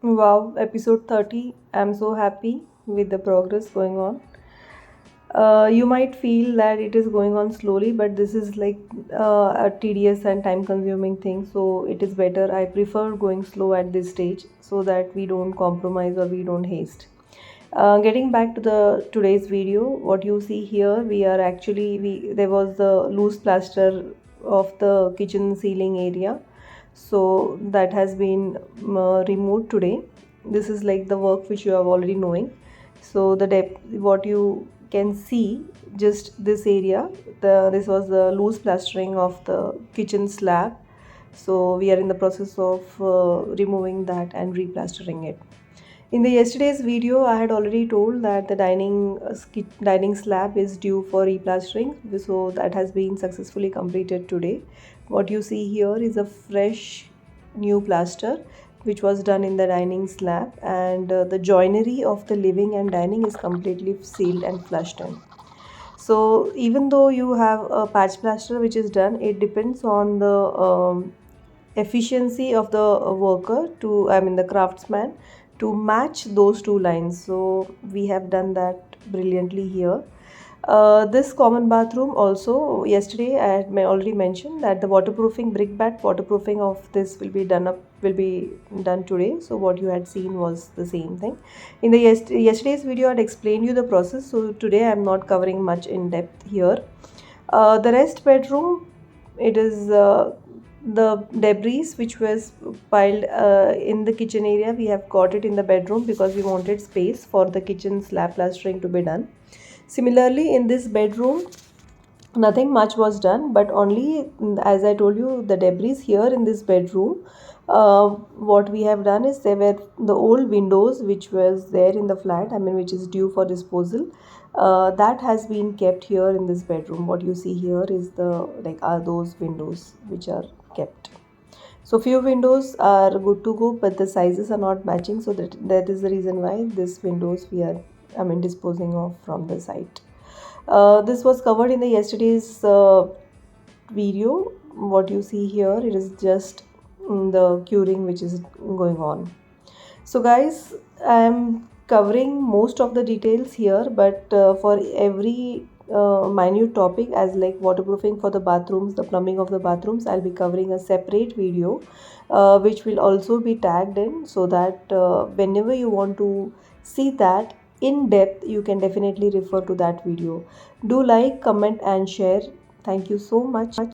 Wow, episode 30. I'm so happy with the progress going on. You might feel that it is going on slowly, but this is like a tedious and time consuming thing, so it is better. I prefer going slow at this stage so that we don't compromise or we don't haste. Getting back to the today's video, what you see here, we are actually we there was the loose plaster of the kitchen ceiling area, so that has been removed today. This is like the work which you are already knowing. So the depth, what you can see, just this area, this was the loose plastering of the kitchen slab. So we are in the process of removing that and replastering it. In the yesterday's video, I had already told that the dining slab is due for replastering, so that has been successfully completed today. What you see here is a fresh new plaster which was done in the dining slab, and the joinery of the living and dining is completely sealed and flushed in. So even though you have a patch plaster which is done, it depends on the efficiency of the worker, to I mean the craftsman, to match those two lines. So we have done that brilliantly here. This common bathroom also, yesterday I had already mentioned that the waterproofing, brick bat waterproofing of this will be done today. So what you had seen was the same thing. In the yesterday's video I had explained you the process, so today I am not covering much in depth here. The rest bedroom, it is the debris which was piled in the kitchen area, we have got it in the bedroom because we wanted space for the kitchen slab plastering to be done. Similarly, in this bedroom, nothing much was done, but only, as I told you, the debris here in this bedroom. What we have done is, there were the old windows which was there in the flat, I mean which is due for disposal. That has been kept here in this bedroom. What you see here is the, like, are those windows which are kept. So few windows are good to go, but the sizes are not matching, so that is the reason why this windows we are, I mean, disposing of from the site. This was covered in the yesterday's video. What you see here, it is just the curing which is going on. So guys, I am covering most of the details here, but for every minute topic, as like waterproofing for the bathrooms, the plumbing of the bathrooms, I'll be covering a separate video which will also be tagged in, so that whenever you want to see that in depth, you can definitely refer to that video. Do like, comment and share. Thank you so much.